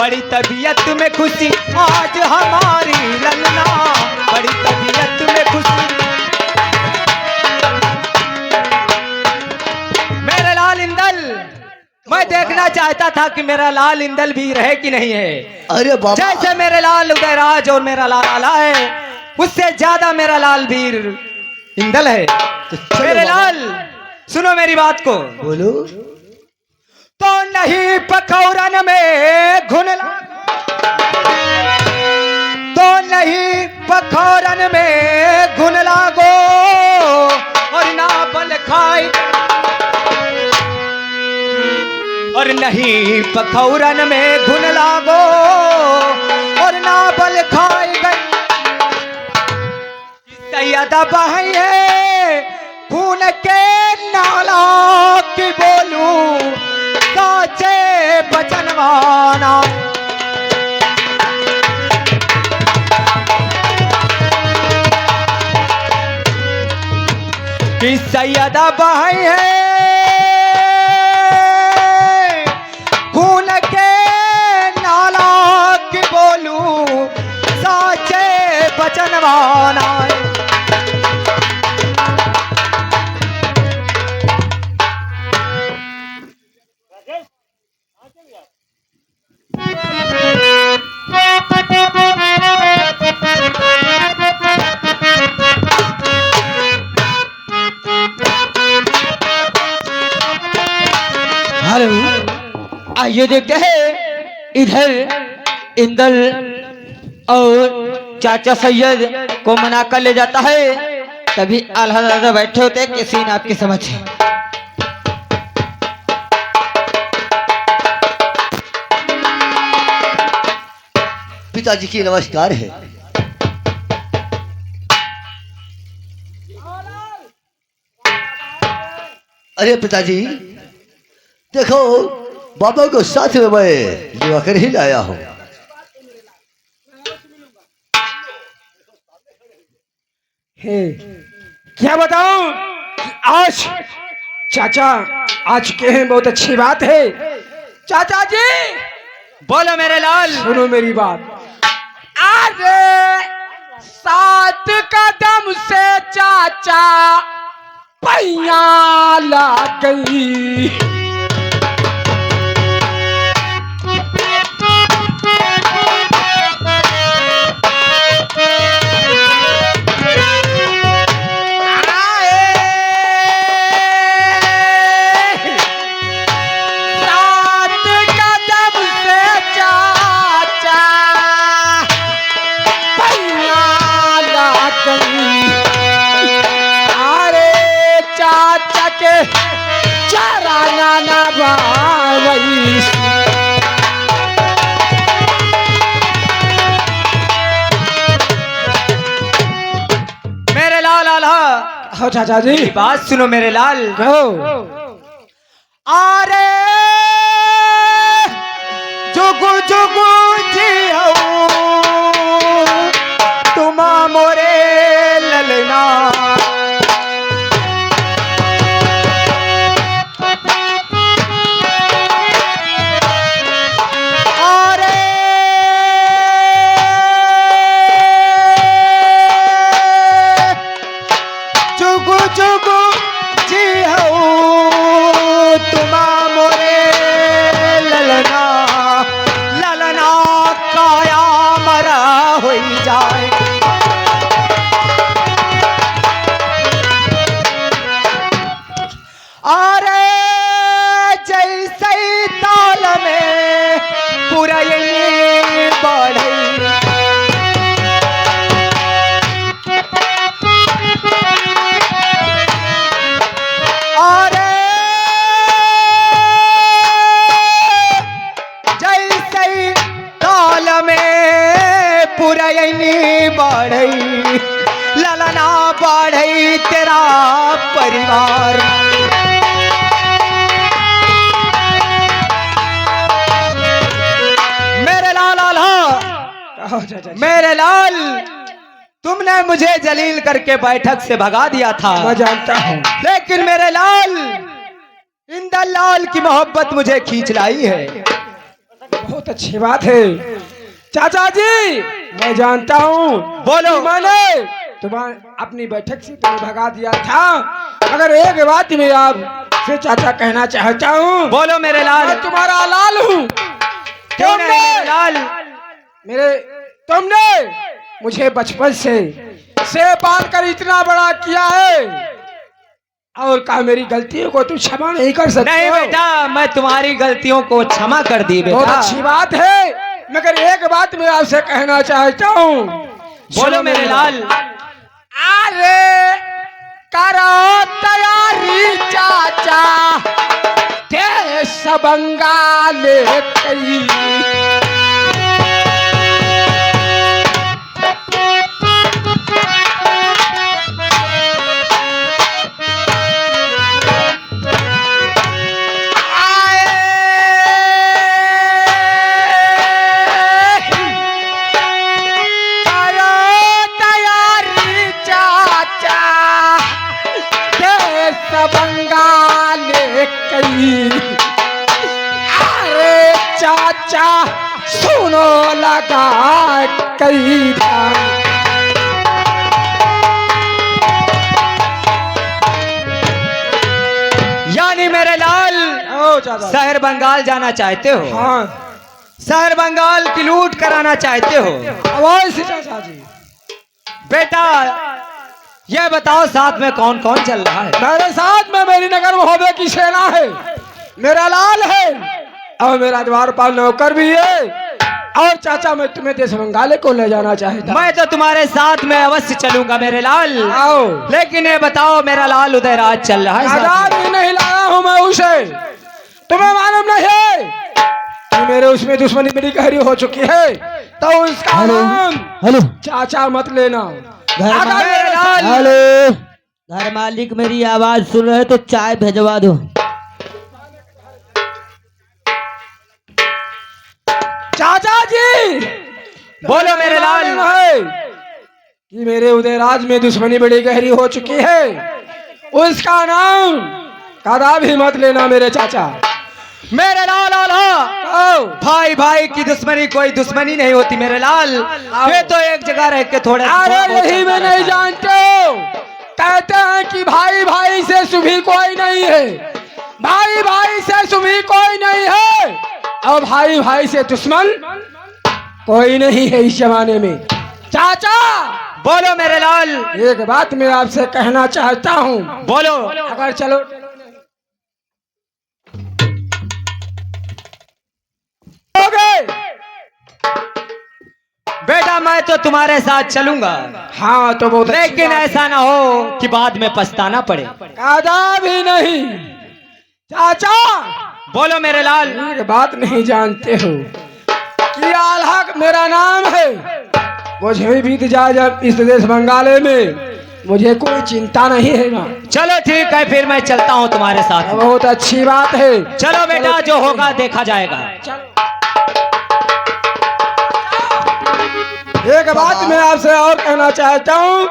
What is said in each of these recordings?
बड़ी तबीयत में खुशी आज हमारी ललना, बड़ी तबीयत में खुशी। मेरे लाल इंदल, मैं देखना चाहता था कि मेरा लाल इंदल भी रहे कि नहीं है। अरे बाबा, जैसे मेरे लाल उदयराज और मेरा लाल आला है, उससे ज्यादा मेरा लाल वीर इंदल है। तो मेरे लाल सुनो मेरी बात को। बोलो। तो नहीं पखौरन में घुन तो नहीं पखौरन में घुन लागो, और ना बल खाई, और नहीं पखौरन में घुन लागो, और ना बल खाई गई। सैयदा बहन है खून के नाला की बोलूं साचे बचनवाना। कि सैयदा बहन है खून के नाला की बोलूं साचे बचनवाना। आइए देखते हैं इधर इंदल और चाचा सैयद को मना कर ले जाता है, तभी आल्हा दादा बैठे होते हैं कि सीन आपकी समझ है। पिताजी की नमस्कार है। अरे पिताजी देखो, बाबा को साथ में मैं लेवा कर ही लाया हूँ। क्या बताऊं कि आज चाचा आ चुके हैं, बहुत अच्छी बात है। चाचा जी बोलो मेरे लाल। सुनो मेरी बात। अरे 7 कदम से चाचा पैया ला गई। मेरे लाल आल्हा, हो चाचा जी बात सुनो मेरे लाल। अरे जुगु जुगु जियो तुमा मोरे ललना। बढ़ई ललना बढ़ई तेरा परिवार। मेरे लाल आल्हा, मेरे लाल, तुमने मुझे जलील करके बैठक से भगा दिया था, मैं जानता हूँ, लेकिन मेरे लाल इंदल लाल की मोहब्बत मुझे खींच लाई है। बहुत अच्छी बात है चाचा जी। मैं जानता हूँ बोलो। मैंने तुम्हारे अपनी बैठक से तुम्हें भगा दिया था, मगर एक बात मैं आप से चाचा कहना चाहता हूँ। बोलो मेरे लाल। मैं तुम्हारा लाल हूँ। क्यों नहीं मेरे लाल? तुमने मुझे बचपन से पाल कर इतना बड़ा किया है, और कहा मेरी गलतियों को तुम क्षमा नहीं कर सकते? नहीं बेटा, मैं तुम्हारी गलतियों को क्षमा कर दी बेटा। बहुत अच्छी बात है, मगर एक बात मैं आपसे कहना चाहता हूँ। बोलो मेरे लाल। अरे करो तैयारी चाचा, देश बंगाल कई। अरे चाचा सुनो लगा कई धान। यानी मेरे लाल शहर बंगाल जाना चाहते हो? हाँ, शहर बंगाल की लूट कराना चाहते हो? अवश्य चाचा जी। बेटा ये बताओ साथ में कौन कौन चल रहा है? मेरे साथ में मेरी नगर महोदय की सेना है, मेरा लाल है, और मेरा द्वारपाल नौकर भी है, और चाचा मैं तुम्हें देश बंगाल को ले जाना चाहता। मैं तो तुम्हारे साथ में अवश्य चलूंगा मेरे लाल। आओ। लेकिन ये बताओ मेरा लाल उदयराज चल रहा है? आजाद ही नहीं लाया हूँ मैं उसे, तुम्हें मालूम नहीं है कि मेरे उसमें दुश्मनी मेरी गहरी हो चुकी है, तो उसका नाम चाचा मत लेना। हेलो, घर मालिक मेरी आवाज सुन रहे तो चाय भेजवा दो। चाचा जी बोलो मेरे लाल। है कि मेरे उदयराज में दुश्मनी बड़ी गहरी हो चुकी है, उसका नाम कदापि मत लेना मेरे चाचा। मेरे लाल भाई भाई की दुश्मनी कोई दुश्मनी नहीं होती मेरे लाल। ये तो एक जगह रह के थोड़े। अरे यही में नहीं जानते हो, कहते हैं कि भाई भाई से सुभी कोई नहीं है, भाई भाई से सुभी कोई नहीं है, और भाई भाई से दुश्मन कोई नहीं है इस जमाने में। चाचा बोलो मेरे लाल। एक बात मैं आपसे कहना चाहता हूँ। बोलो। अगर चलो बेटा मैं तो तुम्हारे साथ चलूंगा। हाँ तो बहुत लेकिन ऐसा ना हो कि बाद में पछताना पड़े। कदापि नहीं चाचा। बोलो मेरे लाल। एक बात नहीं जानते हो कि आल्हा मेरा नाम है, मुझे भी बीत जाए जब इस देश बंगाले में, मुझे कोई चिंता नहीं है ना। चलो ठीक है, फिर मैं चलता हूँ तुम्हारे साथ। बहुत अच्छी बात है। चलो बेटा, जो होगा देखा जाएगा। एक बात मैं आपसे और कहना चाहता हूँ,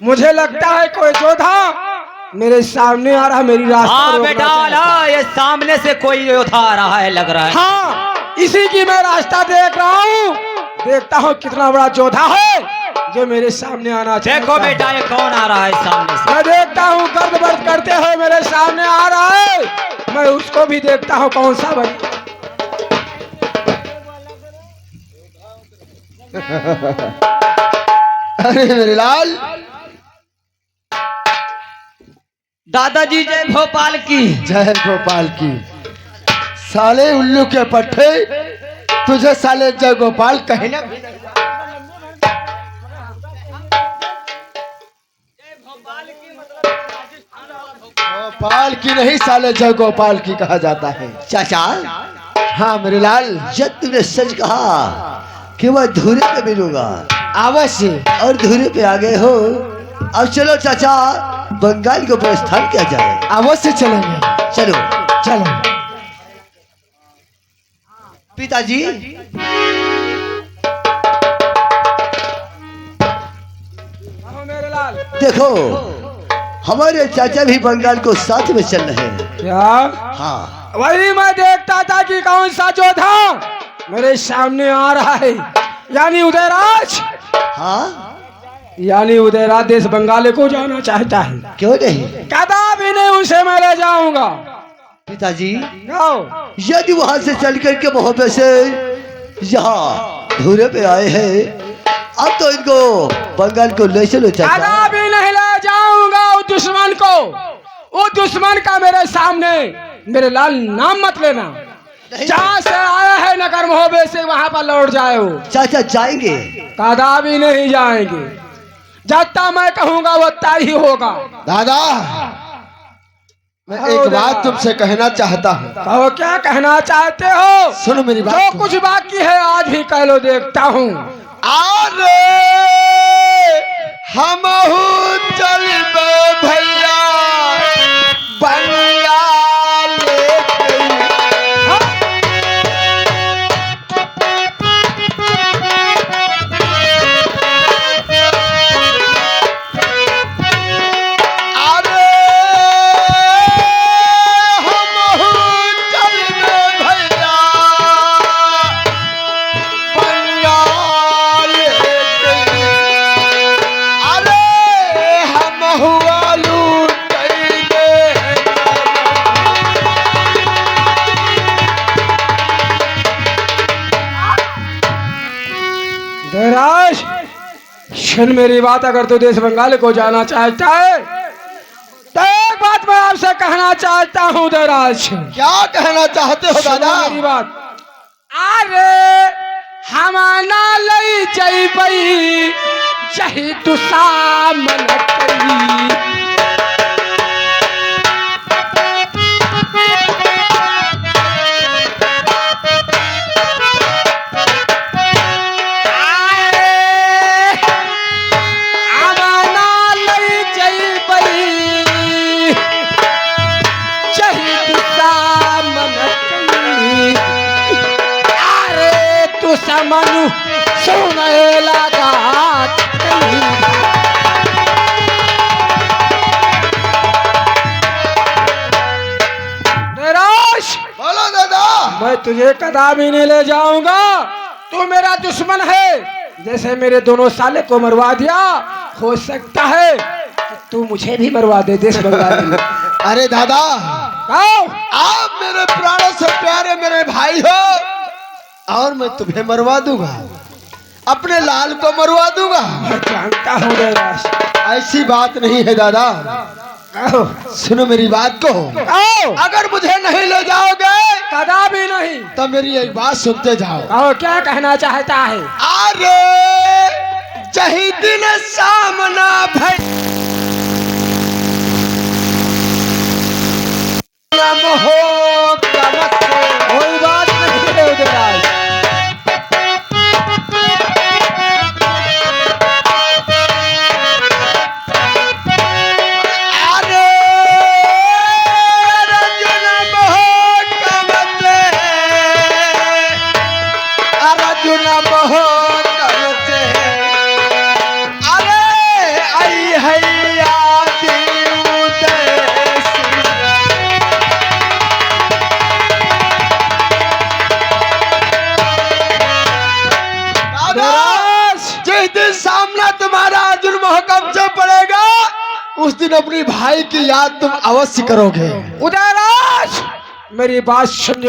मुझे लगता है कोई योद्धा मेरे सामने आ रहा, मेरी रास्ता हाँ बेटा, ये सामने से कोई योद्धा आ रहा है लग रहा है। हाँ, इसी की मैं रास्ता देख रहा हूँ, देखता हूँ कितना बड़ा योद्धा है जो मेरे सामने आना चाहता है। देखो बेटा, ये कौन आ रहा है सामने से? मैं देखता हूँ गर्द बर्द करते हुए मेरे सामने आ रहा है, मैं उसको भी देखता हूँ कौन सा भाई। अरे मेरे लाल। दादाजी जय भोपाल की। जय गोपाल की। साले उल्लू के पट्टे, तुझे साले जय गोपाल कहे ना। गोपाल की नहीं, साले जय गोपाल की कहा जाता है। चाचा हाँ मेरे लाल। जब तुमने सच कहा कि मैं धूरे पे मिलूंगा, अवश्य। और धूरे पे आ गए हो, अब चलो चाचा बंगाल को प्रस्थान किया जाए। अवश्य चलेंगे। चलो चलो पिताजी। मेरे लाल देखो हमारे चाचा भी बंगाल को साथ में चल रहे हैं। क्या? हाँ वही मैं देखता था कि कौन सा योद्धा मेरे सामने आ रहा है, यानी उदयराज, हाँ यानी उदयराज देश बंगाल को जाना चाहता है। क्यों नहीं कदापि नहीं उसे मैं ले जाऊंगा। पिताजी, आओ। यदि वहां से चल करके मोहब्बत से यहाँ धूरे पे आए हैं, अब तो इनको बंगाल को ले चलो चाचा। कदापि नहीं ले जाऊंगा उस दुश्मन को। उस दुश्मन का मेरे सामने मेरे लाल नाम मत लेना। जहाँ से आया है नगर मोहब्बे से वहां पर लौट जाए। चाचा जाएंगे? कदापि नहीं जाएंगे। जब मैं कहूंगा वो तय ही होगा। दादा, मैं एक बात तुमसे कहना चाहता हूँ। कहो, क्या कहना चाहते हो? सुनो मेरी बात। जो कुछ बाकी है आज भी कह लो, देखता हूँ। अरे हम चलबे भैया बंगाल देवराज, सुन मेरी बात। अगर तू देश बंगाल को जाना चाहता है तो एक बात मैं आपसे कहना चाहता हूँ देवराज। क्या कहना चाहते हो दादा? सुनो मेरी बात। अरे हमाना लई जइबई जही तू सामन कई। मनु सुने लगा। बोलो दादा। मैं तुझे कदापि नहीं ले जाऊंगा। तू मेरा दुश्मन है। जैसे मेरे दोनों साले को मरवा दिया, हो सकता है तू मुझे भी मरवा दे देश बंगाल में। अरे दादा, आप मेरे प्राणों से प्यारे मेरे भाई हो, और मैं तुम्हें मरवा दूंगा, अपने लाल को मरवा दूंगा। मैं जानता हूँ देवराज। ऐसी बात नहीं है दादा। सुनो मेरी बात को। अगर मुझे नहीं ले जाओगे कदापि नहीं, तो मेरी एक बात सुनते जाओ। क्या कहना चाहता है? अरे जही दिन सामना भई हो कोई बात नहीं है उदयराज। सामना तुम्हारा अर्जुन महकम से पड़ेगा, उस दिन अपनी भाई की याद तुम अवश्य करोगे। उदयराज, मेरी बात सुन।